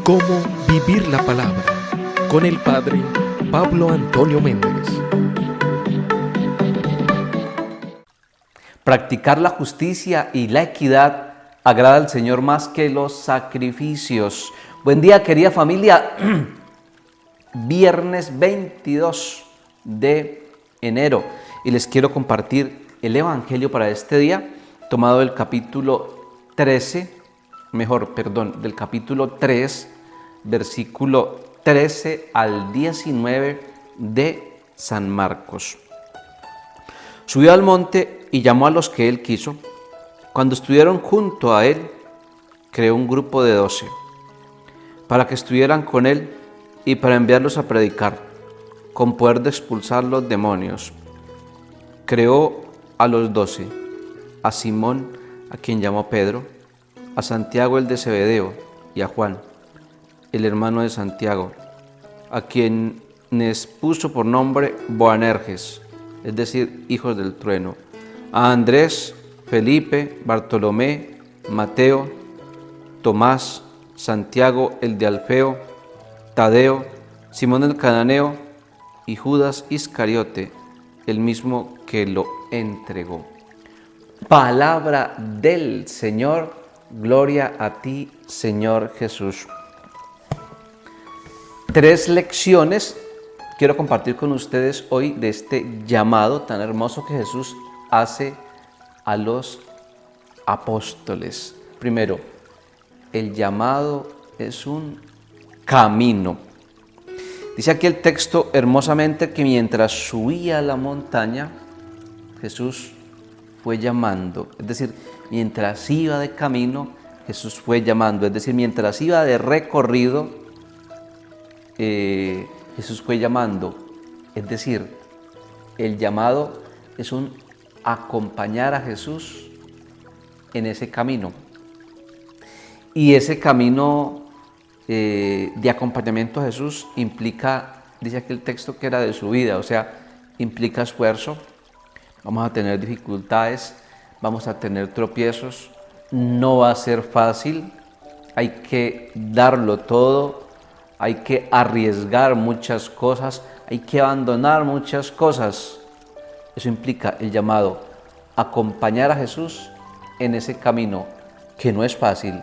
Cómo vivir la palabra con el Padre Pablo Antonio Méndez. Practicar la justicia y la equidad agrada al Señor más que los sacrificios. Buen día, querida familia. Viernes 22 de enero y les quiero compartir el Evangelio para este día, tomado del capítulo 3, versículo 13 al 19 de San Marcos. Subió al monte y llamó a los que él quiso. Cuando estuvieron junto a él, creó un grupo de 12, para que estuvieran con él y para enviarlos a predicar, con poder de expulsar los demonios. Creó a los 12, a Simón, a quien llamó Pedro, a Santiago el de Zebedeo y a Juan, el hermano de Santiago, a quienes puso por nombre Boanerges, es decir, hijos del trueno, a Andrés, Felipe, Bartolomé, Mateo, Tomás, Santiago el de Alfeo, Tadeo, Simón el cananeo y Judas Iscariote, el mismo que lo entregó. Palabra del Señor, gloria a ti, Señor Jesús. 3 lecciones quiero compartir con ustedes hoy de este llamado tan hermoso que Jesús hace a los apóstoles. Primero, el llamado es un camino. Dice aquí el texto hermosamente que mientras subía a la montaña, Jesús fue llamando. Es decir, mientras iba de camino, Jesús fue llamando. Es decir, mientras iba de recorrido, Jesús fue llamando. Es decir, el llamado es un acompañar a Jesús en ese camino. Y ese camino de acompañamiento a Jesús implica, dice aquí el texto, que era de su vida, o sea, implica esfuerzo. Vamos a tener dificultades, vamos a tener tropiezos, no va a ser fácil, hay que darlo todo, hay que arriesgar muchas cosas, hay que abandonar muchas cosas. Eso implica el llamado, acompañar a Jesús en ese camino que no es fácil,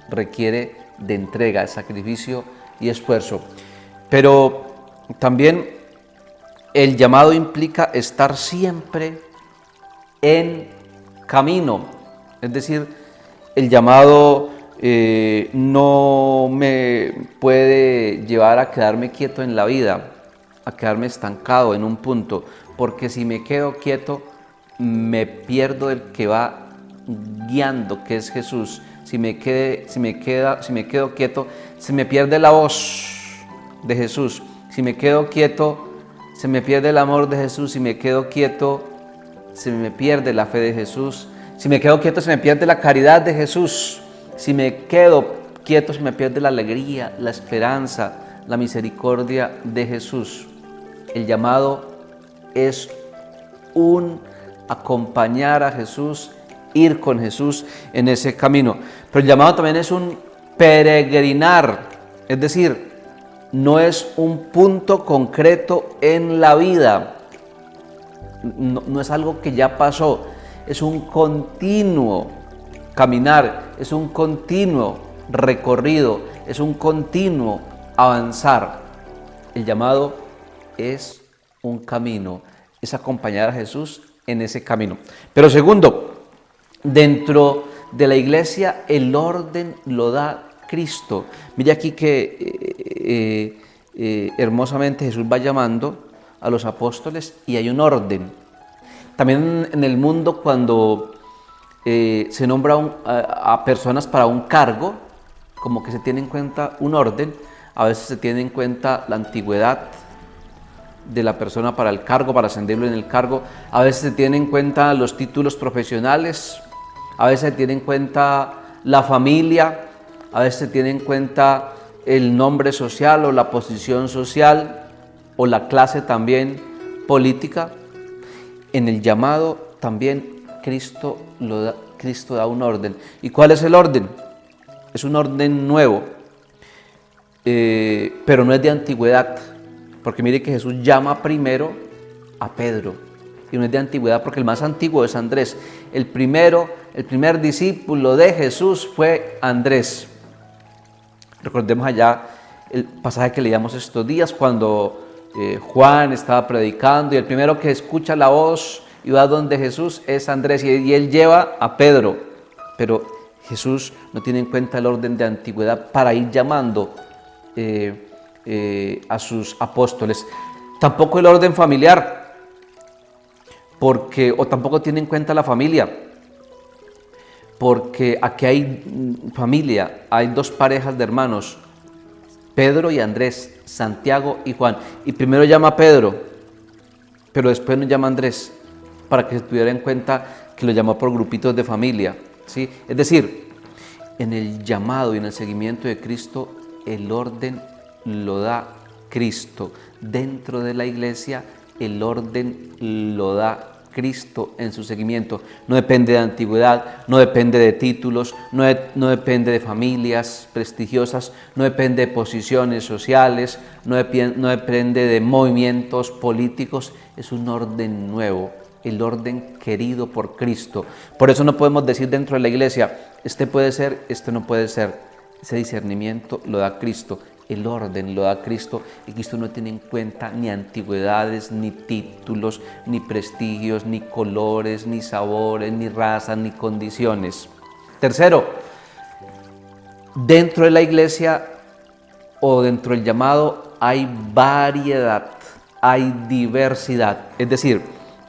requiere de entrega, sacrificio y esfuerzo. Pero también el llamado implica estar siempre en camino. Es decir, el llamado no me puede llevar a quedarme quieto en la vida, a quedarme estancado en un punto, porque si me quedo quieto, me pierdo el que va guiando, que es Jesús. Si me quedo quieto, se me pierde la voz de Jesús. Si me quedo quieto, se me pierde el amor de Jesús. Si me quedo quieto, se me pierde la fe de Jesús. Si me quedo quieto, se me pierde la caridad de Jesús. Si me quedo quieto, se me pierde la alegría, la esperanza, la misericordia de Jesús. El llamado es un acompañar a Jesús, ir con Jesús en ese camino. Pero el llamado también es un peregrinar, es decir, no es un punto concreto en la vida, no es algo que ya pasó, es un continuo caminar, es un continuo recorrido, es un continuo avanzar. El llamado es un camino, es acompañar a Jesús en ese camino. Pero segundo, dentro de la iglesia el orden lo da Cristo. Mira aquí que hermosamente Jesús va llamando a los apóstoles y hay un orden. También en el mundo cuando se nombra a personas para un cargo, como que se tiene en cuenta un orden, a veces se tiene en cuenta la antigüedad de la persona para el cargo, para ascenderlo en el cargo, a veces se tiene en cuenta los títulos profesionales, a veces se tiene en cuenta la familia, a veces se tiene en cuenta el nombre social o la posición social o la clase también política. En el llamado también Cristo da un orden. ¿Y cuál es el orden? Es un orden nuevo. pero no es de antigüedad, porque mire que Jesús llama primero a Pedro, y no es de antigüedad porque el más antiguo es Andrés. El primer discípulo de Jesús fue Andrés. Recordemos allá el pasaje que leíamos estos días cuando Juan estaba predicando y el primero que escucha la voz y va donde Jesús es Andrés, y él lleva a Pedro, pero Jesús no tiene en cuenta el orden de antigüedad para ir llamando a sus apóstoles. Tampoco el orden familiar, o tampoco tiene en cuenta la familia, porque aquí hay familia, hay dos parejas de hermanos, Pedro y Andrés, Santiago y Juan, y primero llama a Pedro, pero después nos llama a Andrés, para que se tuviera en cuenta que lo llamó por grupitos de familia, ¿sí? Es decir, en el llamado y en el seguimiento de Cristo, el orden lo da Cristo. Dentro de la iglesia, el orden lo da Cristo en su seguimiento. No depende de antigüedad, no depende de títulos, no depende de familias prestigiosas, no depende de posiciones sociales, no depende de movimientos políticos. Es un orden nuevo, el orden querido por Cristo. Por eso no podemos decir dentro de la iglesia, este puede ser, este no puede ser. Ese discernimiento lo da Cristo. El orden lo da Cristo, y Cristo no tiene en cuenta ni antigüedades, ni títulos, ni prestigios, ni colores, ni sabores, ni razas, ni condiciones. Tercero, dentro de la iglesia o dentro del llamado hay variedad, hay diversidad. Es decir,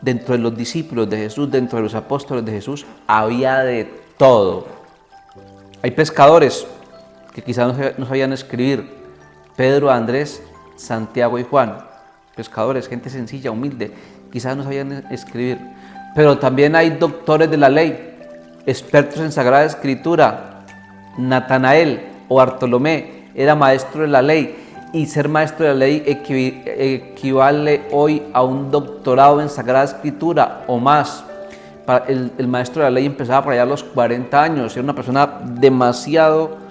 dentro de los discípulos de Jesús, dentro de los apóstoles de Jesús, había de todo. Hay pescadores que quizás no sabían escribir. Pedro, Andrés, Santiago y Juan, pescadores, gente sencilla, humilde, quizás no sabían escribir. Pero también hay doctores de la ley, expertos en Sagrada Escritura. Natanael o Bartolomé era maestro de la ley, y ser maestro de la ley equivale hoy a un doctorado en Sagrada Escritura o más. El maestro de la ley empezaba por allá a los 40 años, era una persona demasiado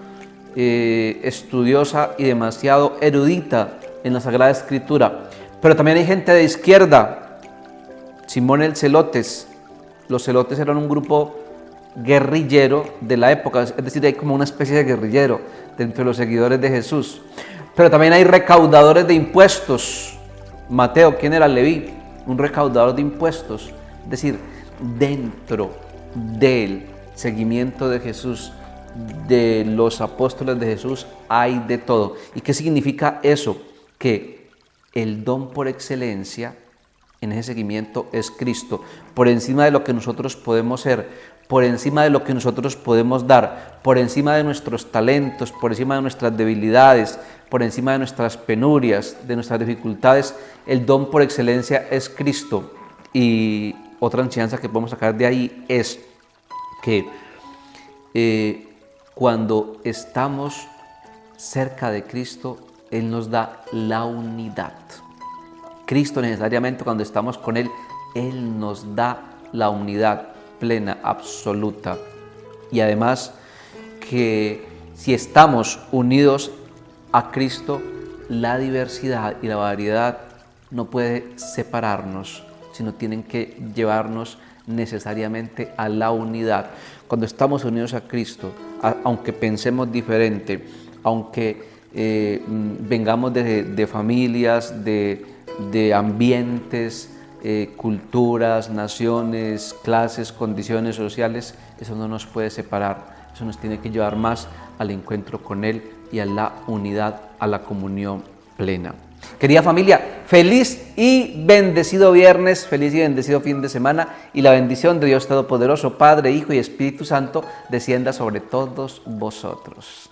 estudiosa y demasiado erudita en la Sagrada Escritura. Pero también hay gente de izquierda, Simón el Celotes. Los celotes eran un grupo guerrillero de la época, es decir, hay como una especie de guerrillero dentro de los seguidores de Jesús. Pero también hay recaudadores de impuestos. Mateo, ¿quién era Leví? Un recaudador de impuestos. Es decir, dentro del seguimiento de Jesús, de los apóstoles de Jesús, hay de todo. ¿Y qué significa eso? Que el don por excelencia en ese seguimiento es Cristo, por encima de lo que nosotros podemos ser, por encima de lo que nosotros podemos dar, por encima de nuestros talentos, por encima de nuestras debilidades, por encima de nuestras penurias, de nuestras dificultades. El don por excelencia es Cristo. Y otra enseñanza que podemos sacar de ahí es que cuando estamos cerca de Cristo, Él nos da la unidad. Cristo necesariamente, cuando estamos con Él, Él nos da la unidad plena, absoluta. Y además que si estamos unidos a Cristo, la diversidad y la variedad no puede separarnos, sino tienen que llevarnos necesariamente a la unidad. Cuando estamos unidos a Cristo, aunque pensemos diferente, aunque vengamos de familias, de ambientes, culturas, naciones, clases, condiciones sociales, eso no nos puede separar. Eso nos tiene que llevar más al encuentro con Él y a la unidad, a la comunión plena. Querida familia, feliz y bendecido viernes, feliz y bendecido fin de semana, y la bendición de Dios Todopoderoso, Padre, Hijo y Espíritu Santo, descienda sobre todos vosotros.